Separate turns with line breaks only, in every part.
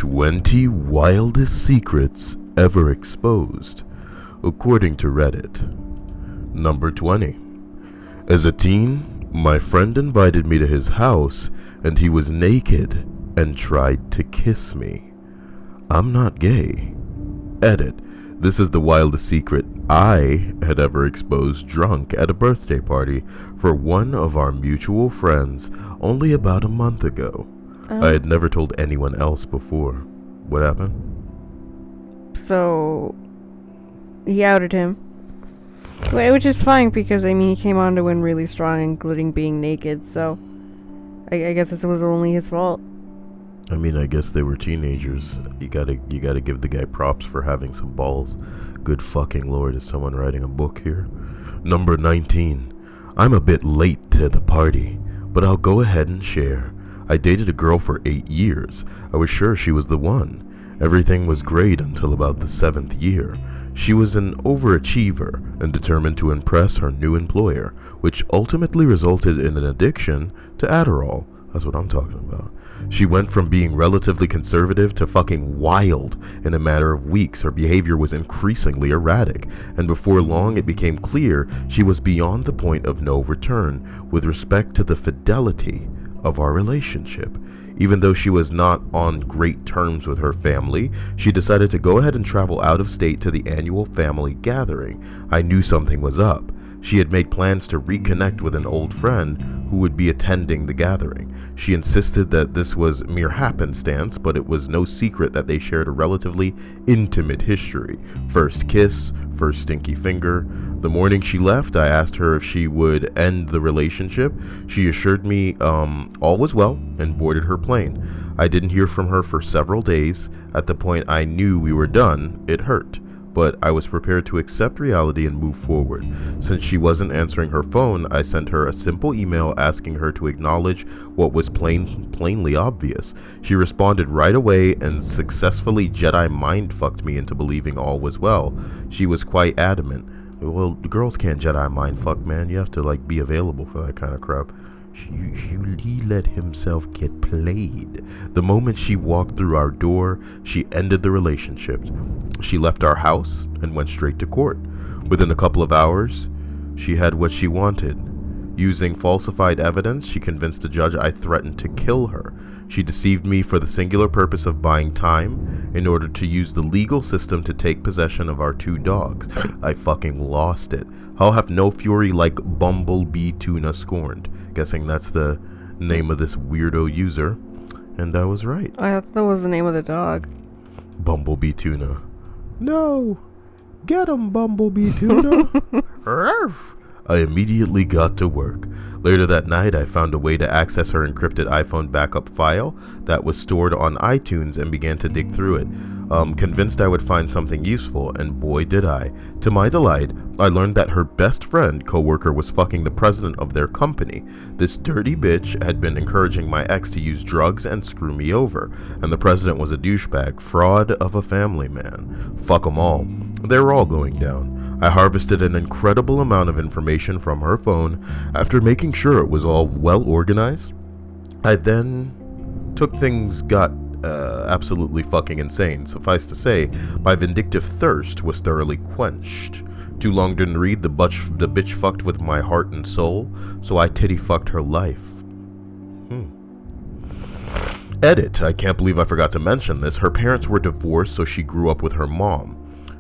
20 wildest secrets ever exposed, according to Reddit. Number 20. As a teen, my friend invited me to his house and he was naked and tried to kiss me. I'm not gay. Edit. This is the wildest secret I had ever exposed drunk at a birthday party for one of our mutual friends only about a month ago. I had never told anyone else before. What happened?
So, he outed him. Which is fine because, he came on to win really strong, including being naked, so I guess this was only his fault.
I guess they were teenagers. You gotta give the guy props for having some balls. Good fucking lord, is someone writing a book here? Number 19. I'm a bit late to the party, but I'll go ahead and share. I dated a girl for 8 years. I was sure she was the one. Everything was great until about the 7th year. She was an overachiever and determined to impress her new employer, which ultimately resulted in an addiction to Adderall. That's what I'm talking about. She went from being relatively conservative to fucking wild in a matter of weeks. Her behavior was increasingly erratic, and before long it became clear she was beyond the point of no return with respect to the fidelity of our relationship. Even though she was not on great terms with her family, she decided to go ahead and travel out of state to the annual family gathering. I knew something was up. She had made plans to reconnect with an old friend who would be attending the gathering. She insisted that this was mere happenstance, but it was no secret that they shared a relatively intimate history. First kiss, first stinky finger. The morning she left, I asked her if she would end the relationship. She assured me all was well and boarded her plane. I didn't hear from her for several days. At the point I knew we were done, it hurt, but I was prepared to accept reality and move forward. Since she wasn't answering her phone, I sent her a simple email asking her to acknowledge what was plainly obvious. She responded right away and successfully Jedi mind-fucked me into believing all was well. She was quite adamant. Well, girls can't Jedi mind-fuck, man. You have to, be available for that kind of crap. He let himself get played. The moment she walked through our door, she ended the relationship. She left our house and went straight to court. Within a couple of hours, she had what she wanted. Using falsified evidence, she convinced the judge I threatened to kill her. She deceived me for the singular purpose of buying time in order to use the legal system to take possession of our 2 dogs. I fucking lost it. I'll have no fury like Bumblebee Tuna Scorned. Guessing that's the name of this weirdo user. And I was right.
I thought that was the name of the dog.
Bumblebee Tuna. No! Get him, Bumblebee Tuna! Ruff! I immediately got to work. Later that night, I found a way to access her encrypted iPhone backup file that was stored on iTunes and began to dig through it. Convinced I would find something useful, and boy did I. To my delight, I learned that her best friend coworker was fucking the president of their company. This dirty bitch had been encouraging my ex to use drugs and screw me over, and the president was a douchebag, fraud of a family man. Fuck 'em all. They were all going down. I harvested an incredible amount of information from her phone. After making sure it was all well organized, I then took things got absolutely fucking insane. Suffice to say, my vindictive thirst was thoroughly quenched. Too long didn't read, the bitch fucked with my heart and soul, so I titty fucked her life. Edit, I can't believe I forgot to mention this. Her parents were divorced, so she grew up with her mom.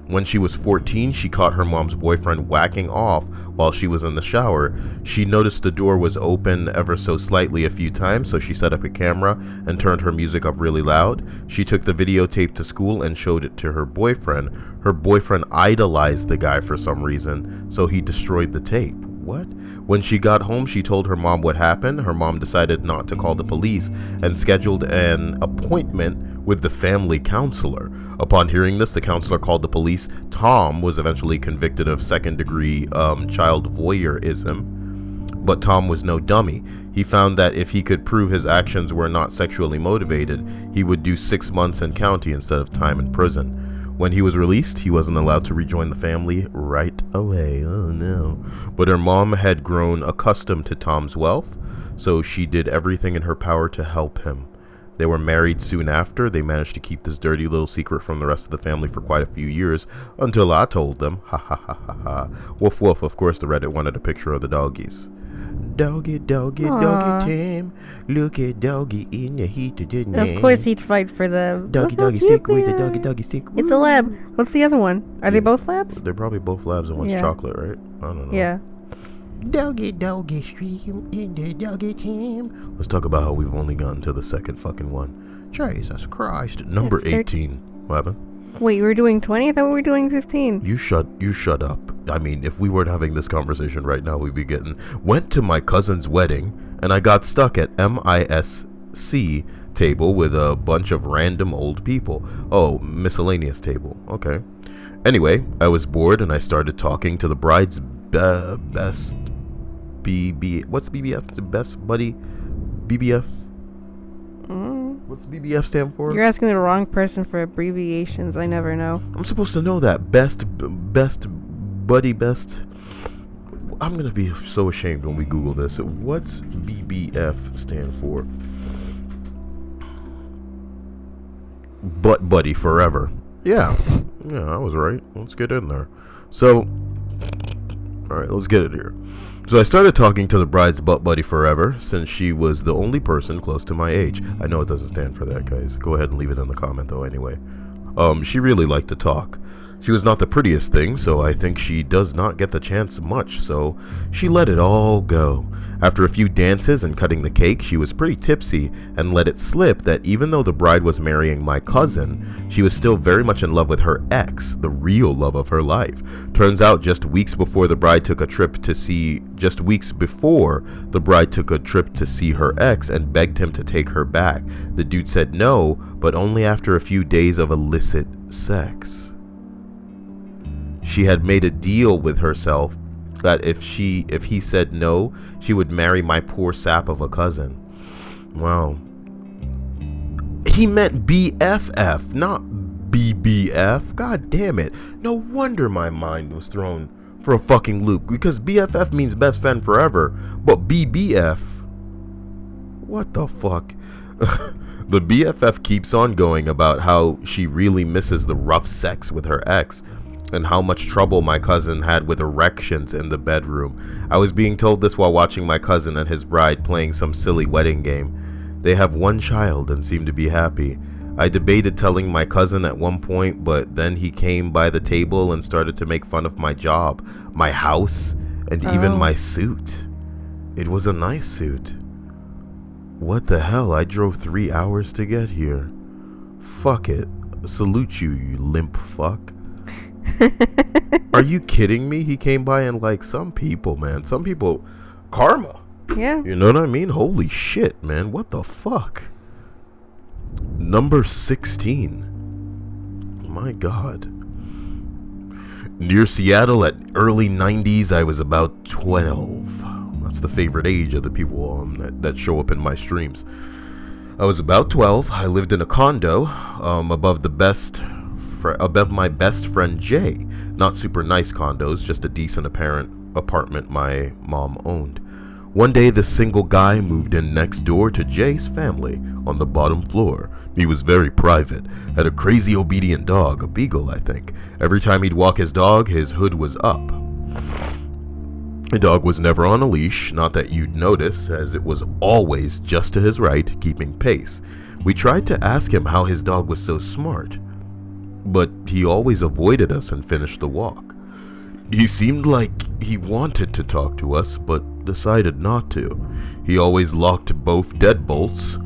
When she was 14, she caught her mom's boyfriend whacking off while she was in the shower. She noticed the door was open ever so slightly a few times, so she set up a camera and turned her music up really loud. She took the videotape to school and showed it to her boyfriend. Her boyfriend idolized the guy for some reason, so he destroyed the tape. What? When she got home, she told her mom what happened. Her mom decided not to call the police and scheduled an appointment with the family counselor. Upon hearing this, the counselor called the police. Tom was eventually convicted of second-degree child voyeurism, but Tom was no dummy. He found that if he could prove his actions were not sexually motivated, he would do 6 months in county instead of time in prison. When he was released, he wasn't allowed to rejoin the family right away. Oh no. But her mom had grown accustomed to Tom's wealth, so she did everything in her power to help him. They were married soon after. They managed to keep this dirty little secret from the rest of the family for quite a few years until I told them. Ha ha ha ha ha. Woof woof. Of course, the Reddit wanted a picture of the doggies. Doggy, doggy, doggy Tim. Look at doggy in the heat of the night.
Of course he'd fight for the...
Doggy, doggy stick with the doggy, doggy stick.
It's a lab. What's the other one? Are they both labs?
They're probably both labs and one's chocolate, right? I don't know.
Yeah.
Doggy, doggy, stream in the doggy team. Let's talk about how we've only gotten to the second fucking one. Jesus Christ. Number 18. What happened?
Wait, we were doing 20? I thought we were doing 15.
You shut up. I mean, if we weren't having this conversation right now, we'd be getting... Went to my cousin's wedding, and I got stuck at MISC table with a bunch of random old people. Oh, miscellaneous table. Okay. Anyway, I was bored, and I started talking to the bride's best... What's BBF? The best buddy? BBF? What's BBF stand for?
You're asking the wrong person for abbreviations. I never know.
I'm supposed to know that. Best buddy, best. I'm going to be so ashamed when we Google this. What's BBF stand for? Butt buddy forever. Yeah, I was right. Let's get in there. So, alright, let's get it here. So I started talking to the bride's butt buddy forever, since she was the only person close to my age. I know it doesn't stand for that, guys. Go ahead and leave it in the comment, though, anyway. She really liked to talk. She was not the prettiest thing, so I think she does not get the chance much, so she let it all go. After a few dances and cutting the cake, she was pretty tipsy and let it slip that even though the bride was marrying my cousin, she was still very much in love with her ex, the real love of her life. Turns out just weeks before the bride took a trip to see her ex and begged him to take her back. The dude said no, but only after a few days of illicit sex. She had made a deal with herself that if he said no, she would marry my poor sap of a cousin. Wow. He meant BFF, not BBF. God damn it. No wonder my mind was thrown for a fucking loop, because BFF means best friend forever, but BBF, what the fuck? The BFF keeps on going about how she really misses the rough sex with her ex, and how much trouble my cousin had with erections in the bedroom. I was being told this while watching my cousin and his bride playing some silly wedding game. They have one child and seem to be happy. I debated telling my cousin at one point, but then he came by the table and started to make fun of my job, my house, and even my suit. It was a nice suit. What the hell? I drove 3 hours to get here. Fuck it. Salute you, you limp fuck. Are you kidding me? He came by and like some people, man. Some people, karma.
Yeah.
You know what I mean? Holy shit, man. What the fuck? Number 16. My God. Near Seattle at early 90s, I was about 12. That's the favorite age of the people that show up in my streams. I was about 12. I lived in a condo above my best friend Jay. Not super nice condos, just a decent apartment my mom owned. One day, this single guy moved in next door to Jay's family on the bottom floor. He was very private, had a crazy obedient dog, a beagle I think. Every time he'd walk his dog, his hood was up. The dog was never on a leash, not that you'd notice, as it was always just to his right, keeping pace. We tried to ask him how his dog was so smart, but he always avoided us and finished the walk. He seemed like he wanted to talk to us, but decided not to. He always locked both deadbolts,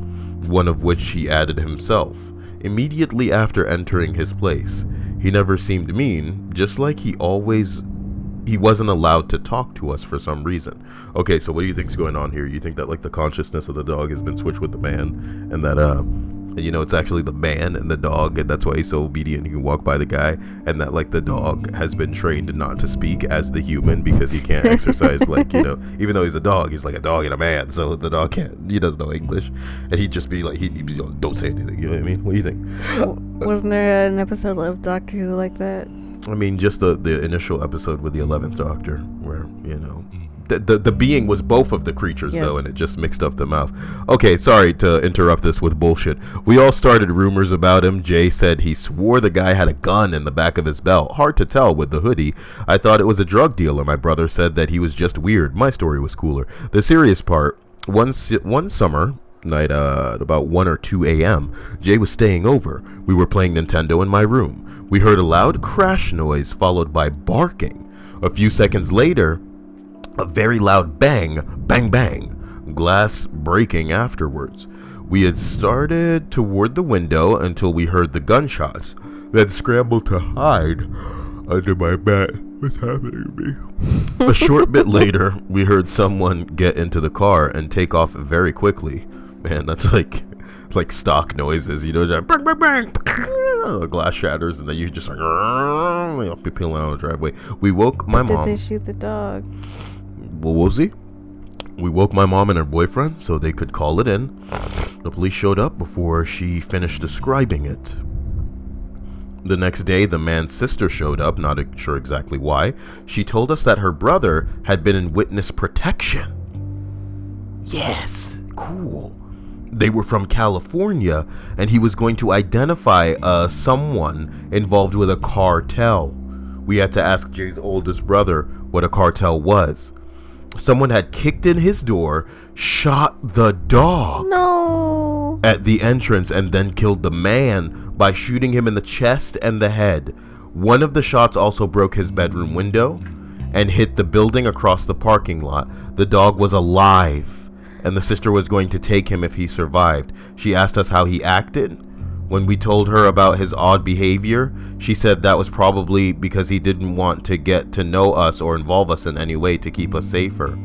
one of which he added himself, immediately after entering his place. He never seemed mean, just like he wasn't allowed to talk to us for some reason. Okay, so what do you think's going on here? You think that like the consciousness of the dog has been switched with the man, and that it's actually the man and the dog, and that's why he's so obedient, he can walk by the guy, and that like the dog has been trained not to speak as the human because he can't exercise like, even though he's a dog, he's like a dog and a man, so the dog he doesn't know English, and he'd just be like, he don't say anything, you know what I mean? What do you think?
Wasn't there an episode of Doctor Who like that?
I mean, just the initial episode with the 11th Doctor, where, The being was both of the creatures,
Yes.
though, and it just mixed up the mouth. Okay, sorry to interrupt this with bullshit. We all started rumors about him. Jay said he swore the guy had a gun in the back of his belt. Hard to tell with the hoodie. I thought it was a drug dealer. My brother said that he was just weird. My story was cooler. The serious part, one summer night at about 1 or 2 a.m., Jay was staying over. We were playing Nintendo in my room. We heard a loud crash noise followed by barking. A few seconds later, a very loud bang, bang, bang, glass breaking afterwards. We had started toward the window until we heard the gunshots, then scrambled to hide under my bed. What's happening to me? A short bit later, we heard someone get into the car and take off very quickly. Man, that's like stock noises, you know, just bang, bang, bang, the glass shatters, and then you just like, be peeling out the driveway. We woke my mom.
Did they shoot the dog?
What was he? We woke my mom and her boyfriend so they could call it in. The police showed up before she finished describing it. The next day, the man's sister showed up, not sure exactly why. She told us that her brother had been in witness protection. Yes, cool. They were from California, and he was going to identify someone involved with a cartel. We had to ask Jay's oldest brother what a cartel was. Someone had kicked in his door, shot the dog at the entrance, and then killed the man by shooting him in the chest and the head. One of the shots also broke his bedroom window and hit the building across the parking lot. The dog was alive, and the sister was going to take him if he survived. She asked us how he acted. When we told her about his odd behavior, she said that was probably because he didn't want to get to know us or involve us in any way to keep us safer.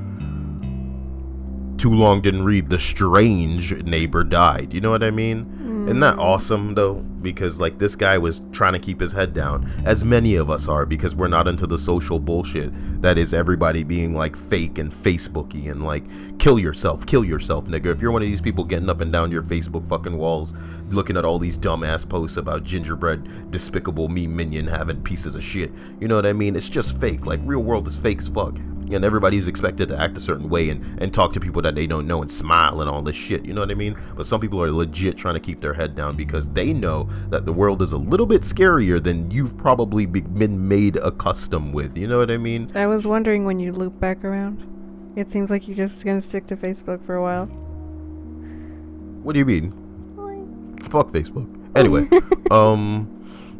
Too long didn't read. The strange neighbor died. You know what I mean? Isn't that awesome, though? Because, like, this guy was trying to keep his head down, as many of us are, because we're not into the social bullshit that is everybody being, like, fake and Facebooky and, like, kill yourself, nigga. If you're one of these people getting up and down your Facebook fucking walls, looking at all these dumbass posts about gingerbread, despicable me minion having pieces of shit, you know what I mean? It's just fake. Like, real world is fake as fuck. And everybody's expected to act a certain way and talk to people that they don't know and smile and all this shit, you know what I mean? But some people are legit trying to keep their head down because they know that the world is a little bit scarier than you've probably been made accustomed with, you know what I mean?
I was wondering when you loop back around. It seems like you're just gonna stick to Facebook for a while.
What do you mean? Fuck Facebook. Anyway,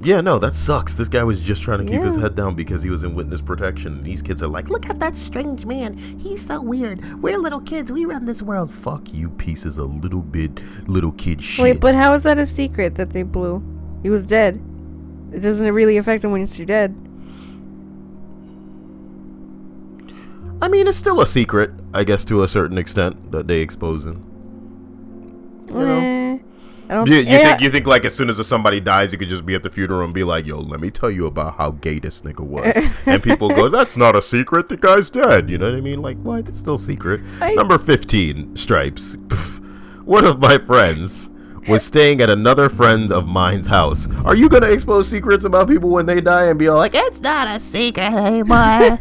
yeah, no, that sucks. This guy was just trying to keep his head down because he was in witness protection. And these kids are like, look at that strange man. He's so weird. We're little kids. We run this world. Fuck you pieces of little kid shit.
Wait, but how is that a secret that they blew? He was dead. It doesn't really affect him when you're dead.
I mean, it's still a secret, I guess, to a certain extent that they exposing. You know?
I don't
You think like as soon as somebody dies, you could just be at the funeral and be like, yo, let me tell you about how gay this nigga was. And people go, that's not a secret. The guy's dead. You know what I mean? Like, what? It's still secret. Number 15, Stripes. One of my friends was staying at another friend of mine's house. Are you going to expose secrets about people when they die and be all like, it's not a secret anymore?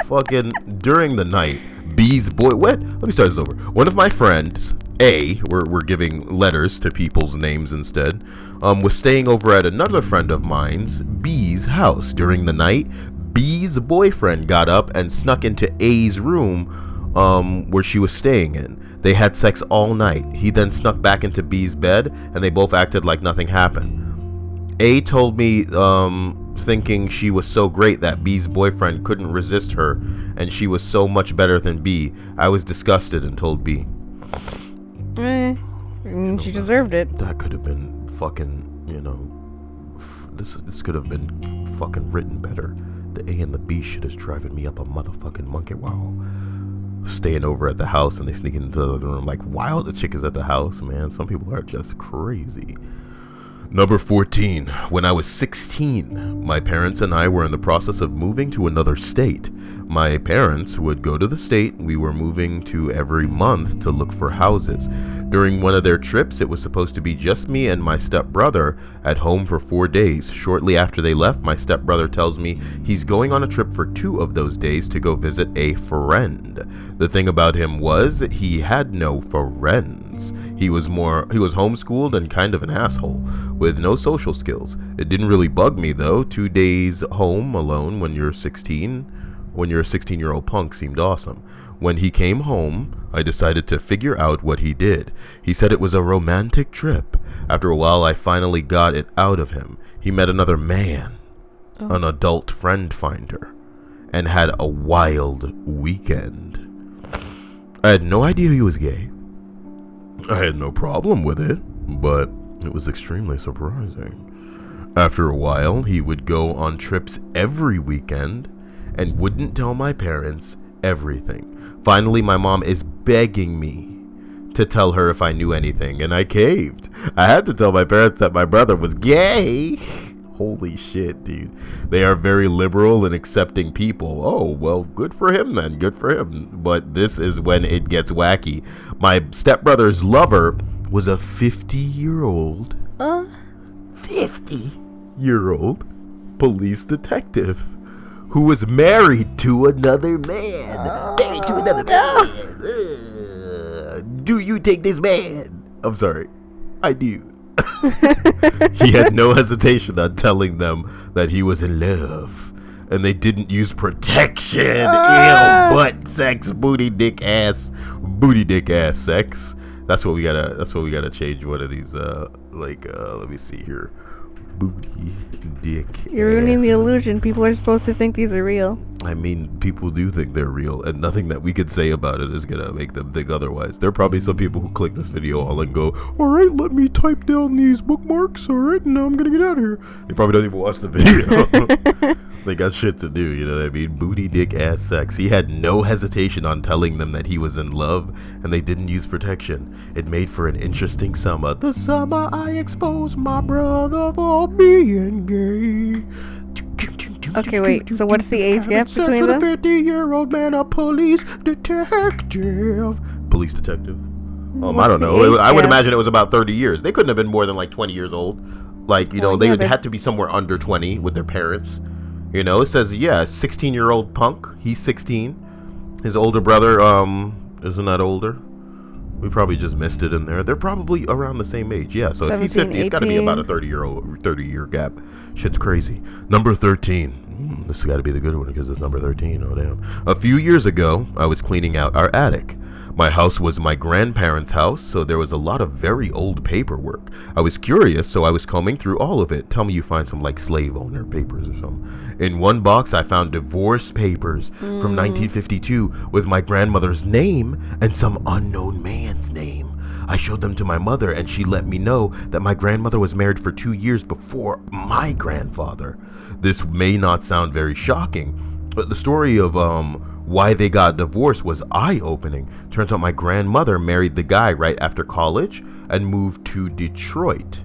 Fucking during the night, B's boy, what? Let me start this over. One of my friends, A, we're giving letters to people's names instead, was staying over at another friend of mine's, B's house. During the night, B's boyfriend got up and snuck into A's room, where she was staying in. They had sex all night. He then snuck back into B's bed, and they both acted like nothing happened. A told me, thinking she was so great that B's boyfriend couldn't resist her, and she was so much better than B. I was disgusted and told B.
I mean, she deserved it.
That could have been fucking, you know, this could have been fucking written better. The A and the B shit is driving me up a motherfucking monkey wow. Staying over at the house and they sneak into the other room like while the chick is at the house, man. Some people are just crazy. Number 14. When I was 16, my parents and I were in the process of moving to another state. My parents would go to the state we were moving to every month to look for houses. During one of their trips, it was supposed to be just me and my stepbrother at home for 4 days. Shortly after they left, my stepbrother tells me he's going on a trip for 2 of those days to go visit a friend. The thing about him was he had no friends. He was homeschooled and kind of an asshole with no social skills. It didn't really bug me though. 2 days home alone when you're a 16-year-old punk seemed awesome. When he came home, I decided to figure out what he did. He said it was a romantic trip. After a while, I finally got it out of him. He met another man, an adult friend finder, and had a wild weekend. I had no idea he was gay. I had no problem with it, but it was extremely surprising. After a while, he would go on trips every weekend and wouldn't tell my parents everything. Finally, my mom is begging me to tell her if I knew anything, and I caved. I had to tell my parents that my brother was gay. Holy shit, dude. They are very liberal and accepting people. Oh, well, good for him then. Good for him. But this is when it gets wacky. My stepbrother's lover was a 50-year-old 50-year-old police detective who was married to another man. Married to another man. Do you take this man? I'm sorry. I do. He had no hesitation on telling them that he was in love, and they didn't use protection. Ew, butt sex, booty dick ass sex. That's what we gotta change one of these. Let me see here. Booty dick.
You're ruining the illusion. People are supposed to think these are real.
I mean, people do think they're real, and nothing that we could say about it is gonna make them think otherwise. There are probably some people who click this video all and go, alright, let me type down these bookmarks, alright, now I'm gonna get out of here. They probably don't even watch the video. They got shit to do, you know what I mean? Booty dick ass sex. He had no hesitation on telling them that he was in love, and they didn't use protection. It made for an interesting summer. The summer I exposed my brother for being gay.
Okay, wait, so what's the age gap between them?
50-year-old man, a police detective. Police detective? I don't know. I would imagine it was about 30 years. They couldn't have been more than like 20 years old. Like, you know, they had to be somewhere under 20 with their parents. You know, it says, 16-year-old punk. He's 16. His older brother, isn't that older? We probably just missed it in there. They're probably around the same age. Yeah, so if he's 50, it's got to be about a 30-year gap. Shit's crazy. Number 13. This has got to be the good one because it's number 13. Oh, damn. A few years ago, I was cleaning out our attic. My house was my grandparents' house, so there was a lot of very old paperwork. I was curious, so I was combing through all of it. Tell me you find some, like, slave owner papers or something. In one box, I found divorce papers from 1952 with my grandmother's name and some unknown man's name. I showed them to my mother, and she let me know that my grandmother was married for 2 years before my grandfather. This may not sound very shocking, but the story of why they got divorced was eye-opening. Turns out my grandmother married the guy right after college and moved to Detroit.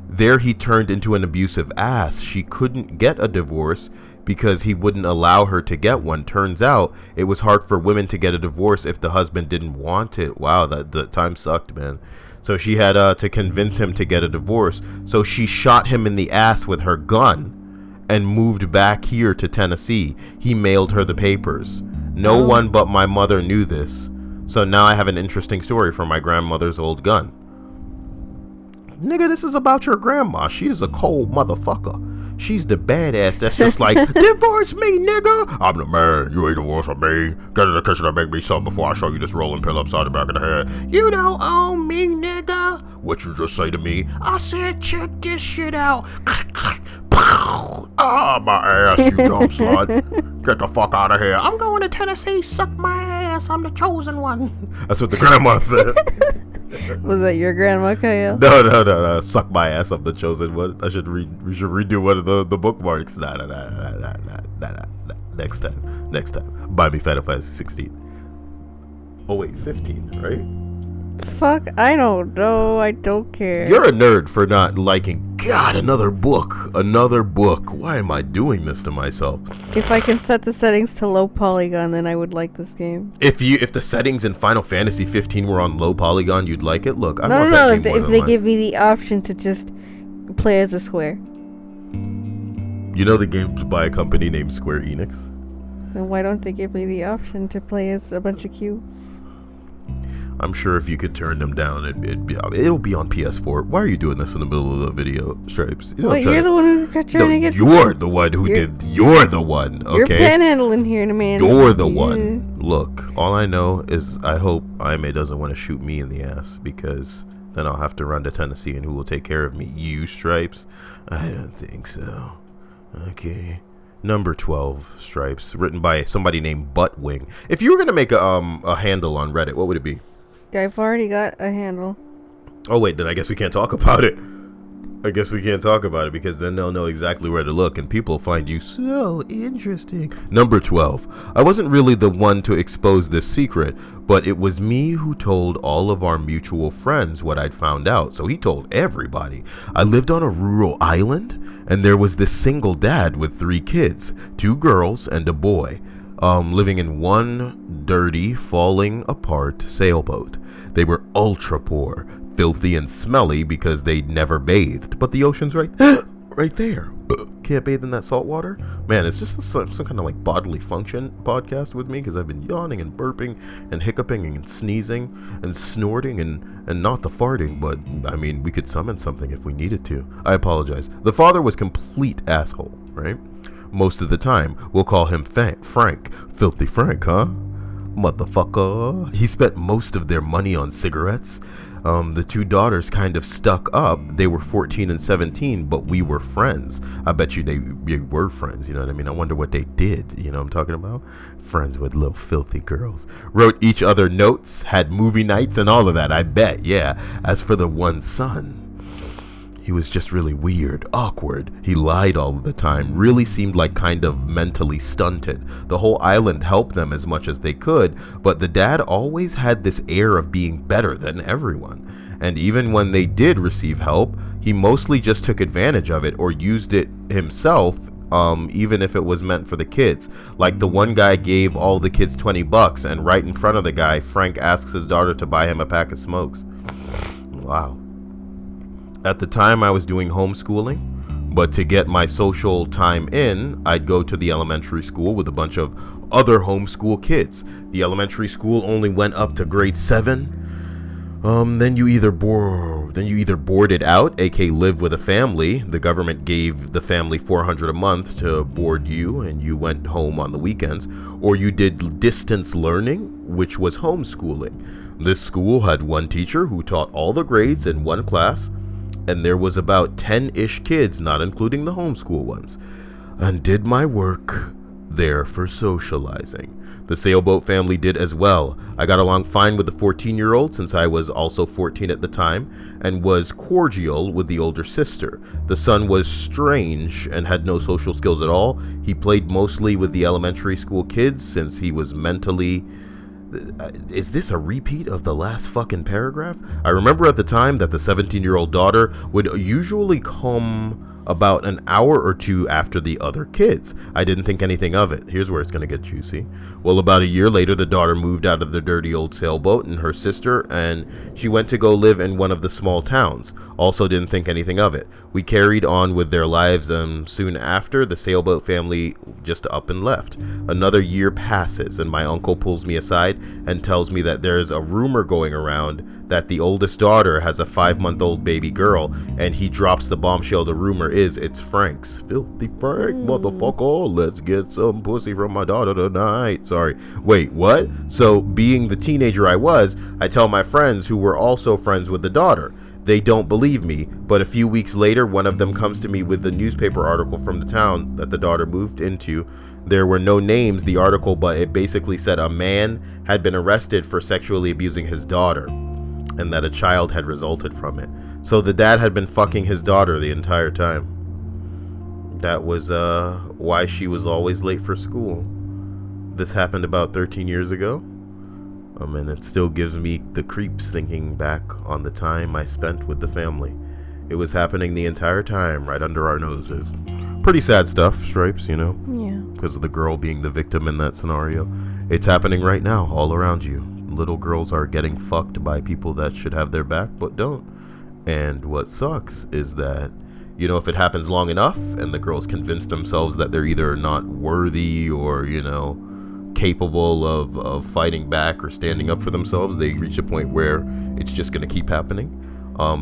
There he turned into an abusive ass. She couldn't get a divorce because he wouldn't allow her to get one. Turns out it was hard for women to get a divorce if the husband didn't want it. Wow, the time sucked, man. So she had to convince him to get a divorce. So she shot him in the ass with her gun and moved back here to Tennessee. He mailed her the papers. No one but my mother knew this. So now I have an interesting story from my grandmother's old gun. Nigga, this is about your grandma. She's a cold motherfucker. She's the badass that's just like, divorce me, nigga. I'm the man. You ain't divorcing me. Get in the kitchen and make me something before I show you this rolling pin upside the back of the head. You don't own me, nigga. What you just say to me? I said, check this shit out. Ah, my ass, you dumb slut. Get the fuck out of here. I'm going to Tennessee. Suck my ass. I'm the chosen one. That's what the grandma said.
Was that your grandma, Kyle?
No. Suck my ass. I'm the chosen one. We should redo one of the bookmarks. Nah. Next time. Buy me Final Fantasy 16. Oh wait, 15, right?
Fuck, I don't know. I don't care.
You're a nerd for not liking God, another book. Another book. Why am I doing this to myself?
If I can set the settings to low polygon, then I would like this game.
If the settings in Final Fantasy 15 were on low polygon, you'd like it? Look, I want
No,
that game more
if
than
they
mine.
give me the option to just play as a square.
You know the game's by a company named Square Enix?
Then why don't they give me the option to play as a bunch of cubes?
I'm sure if you could turn them down, it'll be on PS4. Why are you doing this in the middle of the video, Stripes? You know
Well, you're the one who got trying to get...
You're the one who did... You're the one, okay?
You're panhandling here, man.
You're the one. Look, all I know is I hope Aime doesn't want to shoot me in the ass, because then I'll have to run to Tennessee, and who will take care of me? You, Stripes? I don't think so. Okay. Number 12, Stripes, written by somebody named Buttwing. If you were going to make a handle on Reddit, what would it be?
I've already got a handle.
Oh, wait, then I guess we can't talk about it. I guess we can't talk about it because then they'll know exactly where to look and people find you so interesting. Number 12. I wasn't really the one to expose this secret, but it was me who told all of our mutual friends what I'd found out. So he told everybody. I lived on a rural island and there was this single dad with 3 kids, 2 girls and a boy. Living in one dirty, falling apart sailboat. They were ultra poor, filthy and smelly because they'd never bathed. But the ocean's right there. Can't bathe in that salt water? Man, it's just some kind of like bodily function podcast with me because I've been yawning and burping and hiccuping and sneezing and snorting and not the farting, but I mean, we could summon something if we needed to. I apologize. The father was complete asshole, right? Most of the time, we'll call him Frank. Filthy Frank, huh? Motherfucker. He spent most of their money on cigarettes. The 2 daughters kind of stuck up. They were 14 and 17, but we were friends. I bet you they were friends, you know what I mean? I wonder what they did, you know what I'm talking about? Friends with little filthy girls. Wrote each other notes, had movie nights and all of that, I bet, yeah. As for the one son, he was just really weird, awkward. He lied all the time, really seemed like kind of mentally stunted. The whole island helped them as much as they could, but the dad always had this air of being better than everyone. And even when they did receive help, he mostly just took advantage of it or used it himself, even if it was meant for the kids. Like the one guy gave all the kids $20 and right in front of the guy, Frank asks his daughter to buy him a pack of smokes. Wow. At the time, I was doing homeschooling, but to get my social time in, I'd go to the elementary school with a bunch of other homeschool kids. The elementary school only went up to grade 7. Then you either boarded out, aka live with a family. The government gave the family $400 a month to board you, and you went home on the weekends, or you did distance learning, which was homeschooling. This school had one teacher who taught all the grades in one class. And there was about 10-ish kids, not including the homeschool ones, and did my work there for socializing. The sailboat family did as well. I got along fine with the 14-year-old since I was also 14 at the time, and was cordial with the older sister. The son was strange and had no social skills at all. He played mostly with the elementary school kids since he was mentally... Is this a repeat of the last fucking paragraph? I remember at the time that the 17-year-old daughter would usually come about an hour or 2 after the other kids. I didn't think anything of it. Here's where it's gonna get juicy. Well, about a year later, the daughter moved out of the dirty old sailboat and her sister, and she went to go live in one of the small towns. Also didn't think anything of it. We carried on with their lives, and soon after, the sailboat family just up and left. Another year passes, and my uncle pulls me aside and tells me that there's a rumor going around that the oldest daughter has a 5-month-old baby girl, and he drops the bombshell. The rumor is it's Frank's. Filthy Frank, motherfucker, let's get some pussy from my daughter tonight. Sorry. Wait, what? So, being the teenager I was, I tell my friends who were also friends with the daughter. They don't believe me, but a few weeks later, one of them comes to me with the newspaper article from the town that the daughter moved into. There were no names, the article, but it basically said a man had been arrested for sexually abusing his daughter, and that a child had resulted from it. So the dad had been fucking his daughter the entire time. That was why she was always late for school. This happened about 13 years ago. And it still gives me the creeps thinking back on the time I spent with the family. It was happening the entire time, right under our noses. Pretty sad stuff, Stripes, you know?
Yeah.
Because of the girl being the victim in that scenario. It's happening right now, all around you. Little girls are getting fucked by people that should have their back, but don't. And what sucks is that, you know, if it happens long enough and the girls convince themselves that they're either not worthy or, you know, capable of fighting back or standing up for themselves, they reach a point where it's just going to keep happening.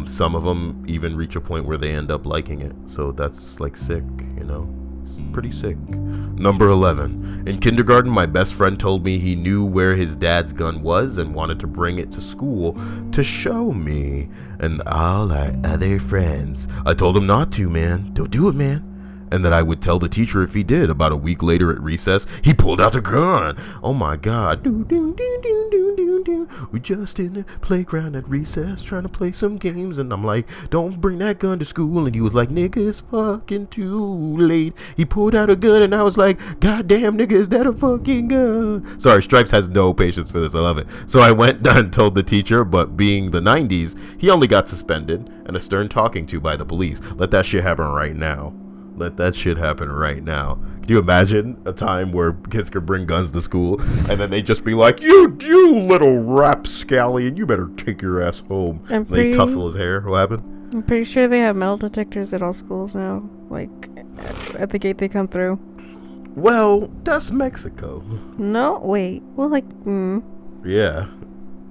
Some of them even reach a point where they end up liking it. So that's like sick, you know? It's pretty sick. Number 11. In kindergarten, my best friend told me he knew where his dad's gun was and wanted to bring it to school to show me and all our other friends. I told him not to, man. Don't do it, man. And that I would tell the teacher if he did. About a week later at recess, he pulled out the gun. Oh my God. We just in the playground at recess trying to play some games. And I'm like, don't bring that gun to school. And he was like, nigga, it's fucking too late. He pulled out a gun and I was like, goddamn nigga, is that a fucking gun? Sorry, Stripes has no patience for this. I love it. So I went and told the teacher, but being the 90s, he only got suspended and a stern talking to by the police. Let that shit happen right now. Let that shit happen right now. Can you imagine a time where kids could bring guns to school and then they just be like, you little rapscallion, you better take your ass home. They tussle his hair. What happened?
I'm pretty sure they have metal detectors at all schools now. Like, at the gate they come through.
Well, that's Mexico.
No, wait. Well, like,
Yeah.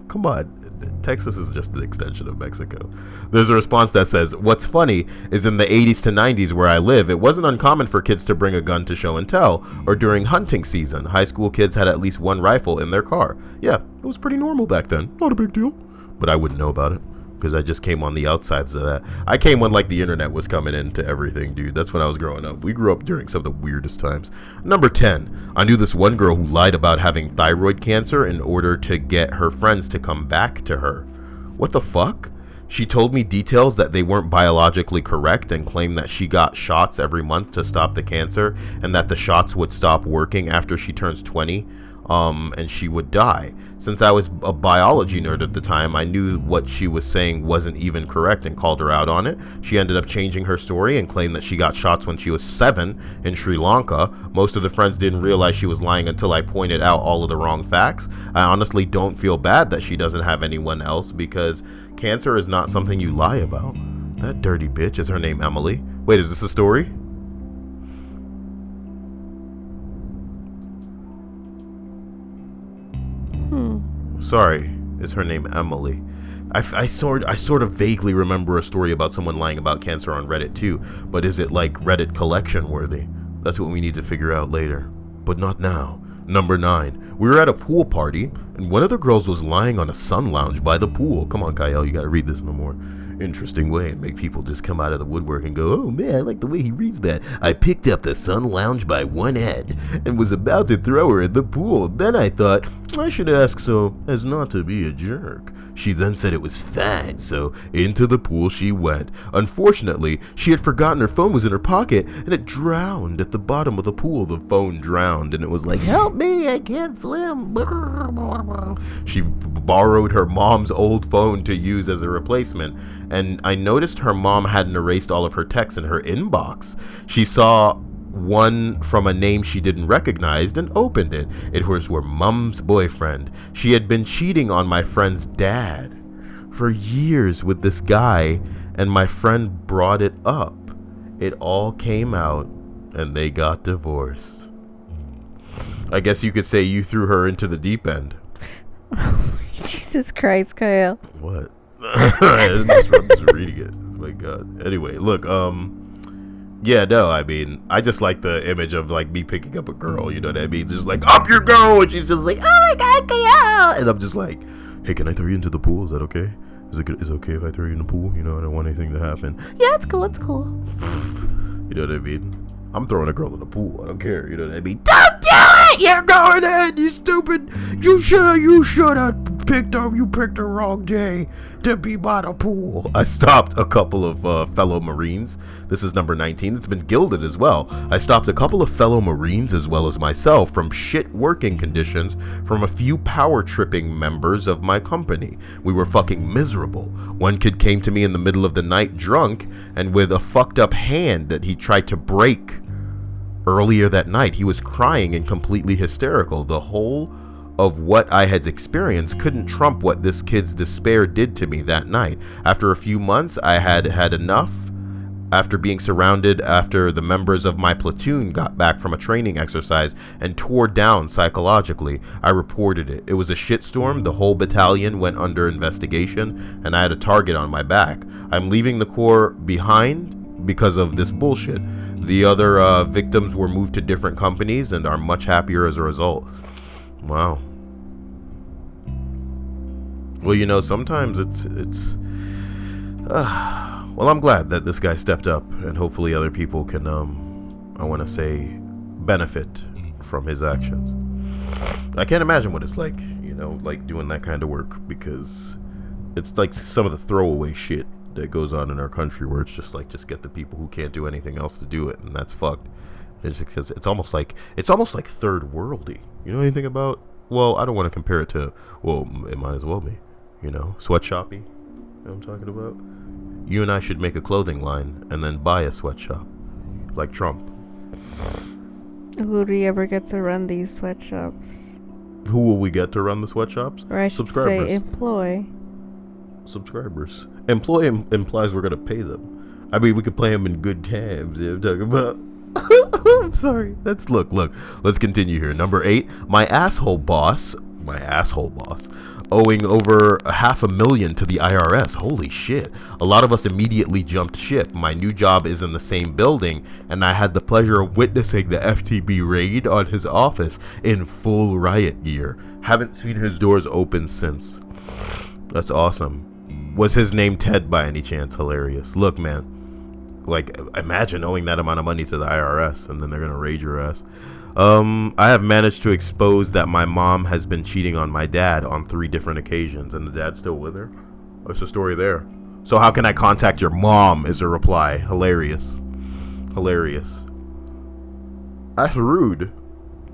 Come on. Texas is just an extension of Mexico. There's a response that says, what's funny is in the 80s to 90s where I live, it wasn't uncommon for kids to bring a gun to show and tell, or during hunting season. High school kids had at least one rifle in their car. Yeah, it was pretty normal back then. Not a big deal. But I wouldn't know about it because I just came on the outsides of that. I came when like the internet was coming into everything, dude. That's when I was growing up. We grew up during some of the weirdest times. Number 10. I knew this one girl who lied about having thyroid cancer in order to get her friends to come back to her. What the fuck? She told me details that they weren't biologically correct and claimed that she got shots every month to stop the cancer and that the shots would stop working after she turns 20. And she would die. Since I was a biology nerd at the time, I knew what she was saying wasn't even correct and called her out on it. She ended up changing her story and claimed that she got shots when she was 7 in Sri Lanka. Most of the friends didn't realize she was lying until I pointed out all of the wrong facts. I honestly don't feel bad that she doesn't have anyone else because cancer is not something you lie about. That dirty bitch. Is her name Emily? Wait, is this a story? Sorry, is her name Emily? I sort of vaguely remember a story about someone lying about cancer on Reddit too, but is it like Reddit collection worthy? That's what we need to figure out later, but not now. Number 9. We were at a pool party, and one of the girls was lying on a sun lounge by the pool. Come on, Kyle, you gotta read this in a more interesting way and make people just come out of the woodwork and go, oh man, I like the way he reads that. I picked up the sun lounge by one end and was about to throw her in the pool. Then I thought, I should ask so as not to be a jerk. She then said it was fine, so into the pool she went. Unfortunately, she had forgotten her phone was in her pocket, and it drowned at the bottom of the pool. The phone drowned, and it was like, help me, I can't swim. She borrowed her mom's old phone to use as a replacement, and I noticed her mom hadn't erased all of her texts in her inbox. She saw one from a name she didn't recognize and opened it. It was her mom's boyfriend. She had been cheating on my friend's dad for years with this guy, and my friend brought it up. It all came out, and they got divorced. I guess you could say you threw her into the deep end.
Jesus Christ, Kyle.
What? I'm just reading it. Oh my God. Anyway, look, yeah, no, I mean, I just like the image of like me picking up a girl, you know what I mean? Just like, up you go, and she's just like, oh my God, Kyle! And I'm just like, hey, can I throw you into the pool? Is that okay? Is it okay if I throw you in the pool? You know, I don't want anything to happen. Yeah, it's cool, it's cool. You know what I mean? I'm throwing a girl in the pool. I don't care, you know what I mean? Don't do it! You're going in, you stupid! You shoulda picked the wrong day to be by the pool. I stopped a couple of fellow Marines. This is number 19. It's been gilded as well. I stopped a couple of fellow Marines as well as myself from shit working conditions from a few power tripping members of my company. We were fucking miserable. One kid came to me in the middle of the night drunk and with a fucked up hand that he tried to break. Earlier that night, he was crying and completely hysterical. The whole of what I had experienced couldn't trump what this kid's despair did to me that night. After a few months, I had had enough. After being surrounded after the members of my platoon got back from a training exercise and tore down psychologically, I reported it. It was a shitstorm. The whole battalion went under investigation and I had a target on my back. I'm leaving the Corps behind because of this bullshit. The other victims were moved to different companies and are much happier as a result. Wow. Well, you know, sometimes it's well, I'm glad that this guy stepped up and hopefully other people can, I want to say, benefit from his actions. I can't imagine what it's like, you know, like doing that kind of work, because it's like some of the throwaway shit that goes on in our country where it's just like, just get the people who can't do anything else to do it, and that's fucked. It's because it's almost like third worldy. You know anything about, well, I don't want to compare it to, well, it might as well be, you know, sweatshoppy. You know what I'm talking about? You and I should make a clothing line and then buy a sweatshop like Trump.
Who do you ever get to run these sweatshops?
Who will we get to run the sweatshops?
Or I should say employ.
Subscribers. Employ implies we're gonna pay them. I mean, we could play them in good times. You know what I'm talking about? I'm sorry. Look. Let's continue here. Number 8. My asshole boss, owing over $500,000 to the IRS. Holy shit. A lot of us immediately jumped ship. My new job is in the same building, and I had the pleasure of witnessing the FTB raid on his office in full riot gear. Haven't seen his doors open since. That's awesome. Was his name Ted by any chance? Hilarious. Look, man, like, imagine owing that amount of money to the IRS and then they're gonna raid your ass. I have managed to expose that my mom has been cheating on my dad on 3 different occasions, and the dad's still with her. What's the story there? So how can I contact your mom is a reply. Hilarious. That's rude.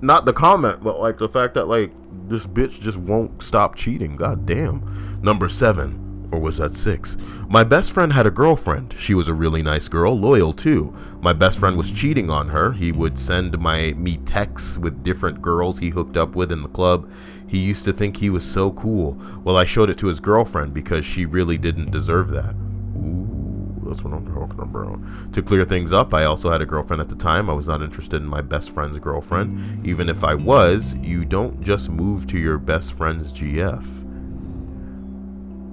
Not the comment, but like the fact that like this bitch just won't stop cheating. God damn. Number 7. Or was that 6? My best friend had a girlfriend. She was a really nice girl, loyal too. My best friend was cheating on her. He would send me texts with different girls he hooked up with in the club. He used to think he was so cool. Well, I showed it to his girlfriend because she really didn't deserve that. Ooh, that's what I'm talking about. To clear things up, I also had a girlfriend at the time. I was not interested in my best friend's girlfriend. Even if I was, you don't just move to your best friend's GF.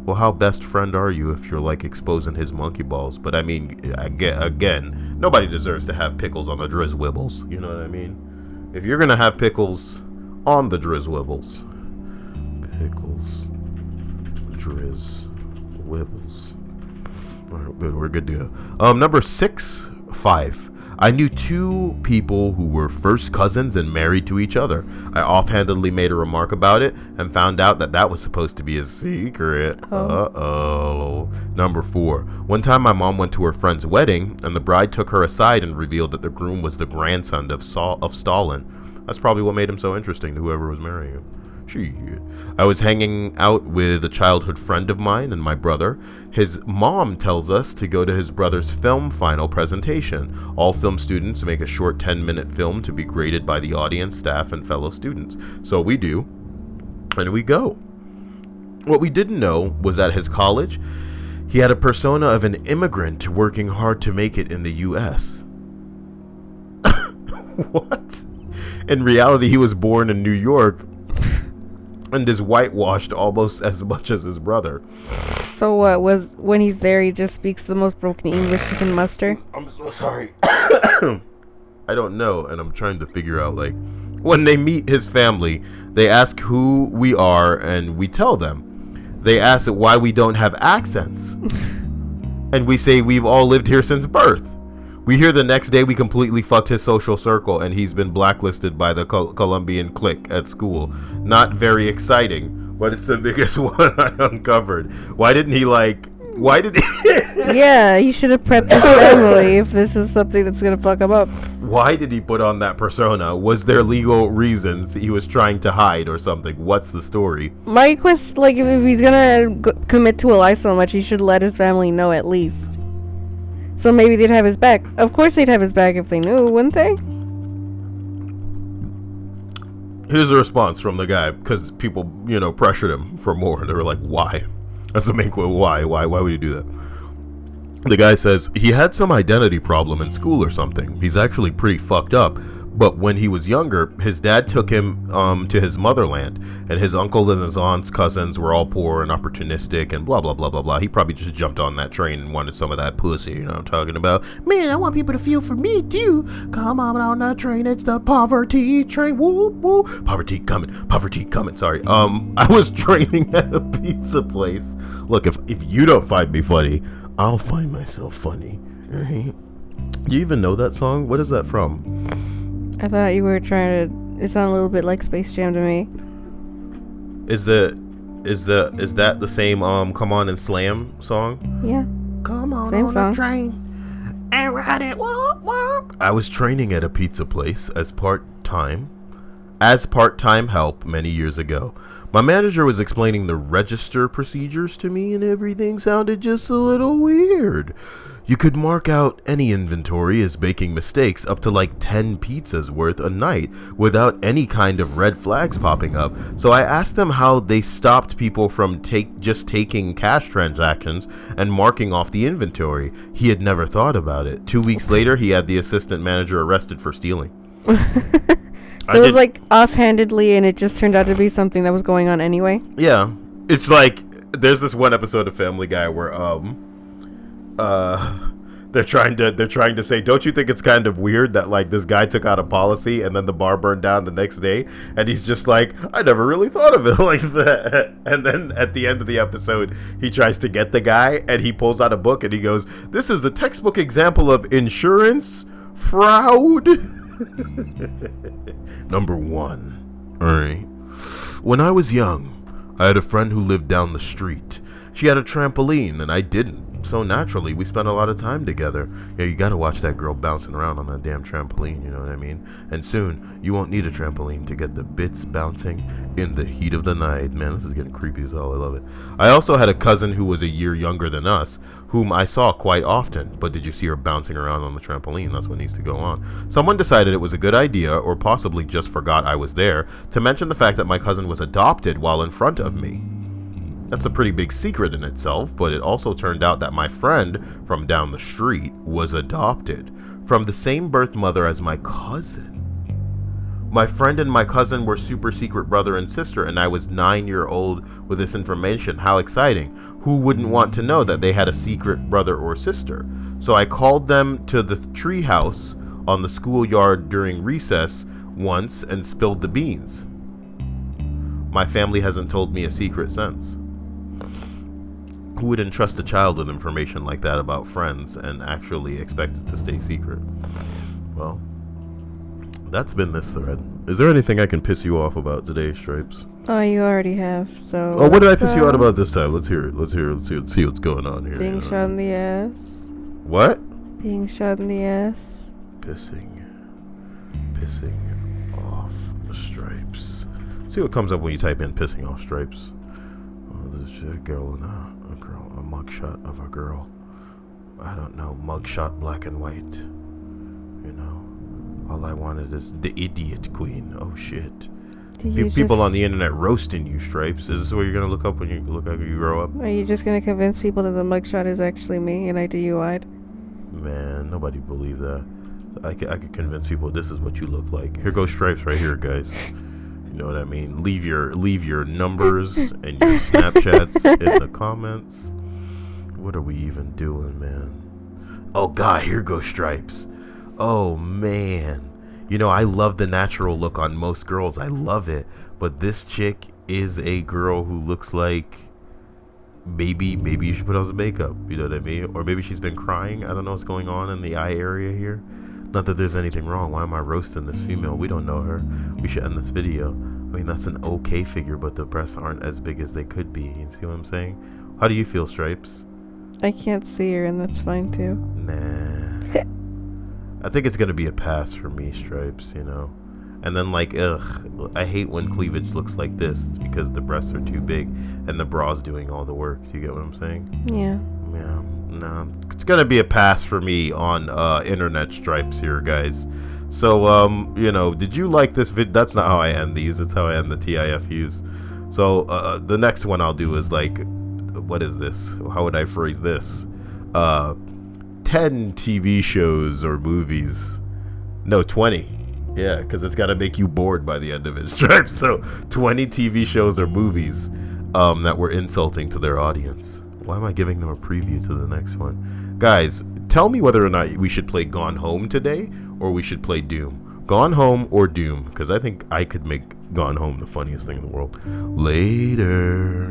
Well, how best friend are you if you're like exposing his monkey balls? But I mean, again, nobody deserves to have pickles on the Drizz Wibbles. You know what I mean? If you're gonna have pickles on the Drizz Wibbles, pickles, Drizz Wibbles. All right, good. We're good to go. Number 6, 5. I knew 2 people who were first cousins and married to each other. I offhandedly made a remark about it and found out that was supposed to be a secret. Uh-oh. Number 4. One time my mom went to her friend's wedding and the bride took her aside and revealed that the groom was the grandson of Stalin. That's probably what made him so interesting to whoever was marrying him. I was hanging out with a childhood friend of mine and my brother. His mom tells us to go to his brother's film final presentation. All film students make a short 10-minute film to be graded by the audience, staff, and fellow students. So we do, and we go. What we didn't know was at his college, he had a persona of an immigrant working hard to make it in the U.S. What? In reality, he was born in New York and is whitewashed almost as much as his brother.
So what was, when he's there, he just speaks the most broken English he can muster?
I'm so sorry. I don't know, and I'm trying to figure out, like, when they meet his family, they ask who we are, and we tell them. They ask why we don't have accents. And we say we've all lived here since birth. We hear the next day we completely fucked his social circle and he's been blacklisted by the Colombian clique at school. Not very exciting, but it's the biggest one I uncovered. Why didn't he why did he
Yeah, he should have prepped his family if this is something that's gonna fuck him up.
Why did he put on that persona? Was there legal reasons he was trying to hide or something? What's the story?
My quest, like, if he's gonna commit to a lie so much, he should let his family know at least. So maybe they'd have his back. Of course they'd have his back if they knew, wouldn't they?
Here's a response from the guy, because people, pressured him for more. They were like, why? That's the main question. Why would you do that? The guy says he had some identity problem in school or something. He's actually pretty fucked up. But when he was younger, his dad took him to his motherland, and his uncle and his aunts, cousins were all poor and opportunistic and blah, blah, blah, blah, blah. He probably just jumped on that train and wanted some of that pussy, you know what I'm talking about? Man, I want people to feel for me, too. Come on the train, it's the poverty train. Woo, woo. Poverty coming, sorry. I was training at a pizza place. Look, if you don't find me funny, I'll find myself funny. Right? Do you even know that song? What is that from?
I thought you were trying to. It sounded a little bit like Space Jam to me.
Is that the same Come On and Slam song?
Yeah.
Come on
Same song.
The train and ride it. Whoop, whoop. I was training at a pizza place as part-time help many years ago. My manager was explaining the register procedures to me, and everything sounded just a little weird. You could mark out any inventory as making mistakes up to like 10 pizzas worth a night without any kind of red flags popping up. So I asked them how they stopped people from just taking cash transactions and marking off the inventory. He had never thought about it. 2 weeks later, he had the assistant manager arrested for stealing.
So it was like offhandedly, and it just turned out to be something that was going on anyway?
Yeah. It's like, there's this one episode of Family Guy where, they're trying to say, don't you think it's kind of weird that like this guy took out a policy and then the bar burned down the next day, and he's just like, I never really thought of it like that. And then at the end of the episode, he tries to get the guy and he pulls out a book and he goes, this is a textbook example of insurance fraud. Number 1. All right. When I was young, I had a friend who lived down the street. She had a trampoline and I didn't. So naturally, we spent a lot of time together. Yeah, you gotta watch that girl bouncing around on that damn trampoline, you know what I mean? And soon, you won't need a trampoline to get the bits bouncing in the heat of the night. Man, this is getting creepy as hell. I love it. I also had a cousin who was a year younger than us, whom I saw quite often. But did you see her bouncing around on the trampoline? That's what needs to go on. Someone decided it was a good idea, or possibly just forgot I was there, to mention the fact that my cousin was adopted while in front of me. That's a pretty big secret in itself, but it also turned out that my friend from down the street was adopted from the same birth mother as my cousin. My friend and my cousin were super secret brother and sister, and I was 9-year-old with this information. How exciting. Who wouldn't want to know that they had a secret brother or sister? So I called them to the tree house on the schoolyard during recess once and spilled the beans. My family hasn't told me a secret since. Who would entrust a child with information like that about friends and actually expect it to stay secret? Well, that's been this thread. Is there anything I can piss you off about today, Stripes?
Oh, you already have, so...
Oh, what did I piss you out about this time? Let's hear it. Let's see what's going on here.
Being shot in the ass.
What?
Being shot in the ass.
Pissing off Stripes. See what comes up when you type in pissing off Stripes. Oh, this is a girl and a mugshot of a girl. I don't know, mugshot black and white. You know, all I wanted is the idiot queen. Oh shit. People on the internet roasting you, Stripes. Is this what you're gonna look up when you grow up?
Are you just gonna convince people that the mugshot is actually me and I DUI'd?
Man, nobody believe that. I could convince people this is what you look like. Here goes Stripes right here, guys. You know what I mean? Leave your numbers and your Snapchats in the comments. What are we even doing, man? Oh god, here goes Stripes. Oh man. You know, I love the natural look on most girls. I love it. But this chick is a girl who looks like maybe you should put on some makeup. You know what I mean? Or maybe she's been crying. I don't know what's going on in the eye area here. Not that there's anything wrong. Why am I roasting this female? We don't know her. We should end this video. mean, that's an okay figure, but the breasts aren't as big as they could be. You see what I'm saying? How do you feel, Stripes?
I can't see her, and that's fine too.
Nah. I think it's gonna be a pass for me, Stripes, you know. And then, like, ugh, I hate when cleavage looks like this. It's because the breasts are too big and the bra's doing all the work. Do you get what I'm saying?
Yeah.
Yeah. No, it's gonna be a pass for me on internet Stripes here, guys. So, you know, did you like this vid? That's not how I end these. That's how I end the TIFUs. So, the next one I'll do is like, what is this? How would I phrase this? 10 TV shows or movies. No, 20. Yeah, because it's got to make you bored by the end of it. Stripes. So 20 TV shows or movies that were insulting to their audience. Why am I giving them a preview to the next one? Guys, tell me whether or not we should play Gone Home today or we should play Doom. Gone Home or Doom, because I think I could make Gone Home the funniest thing in the world. Later.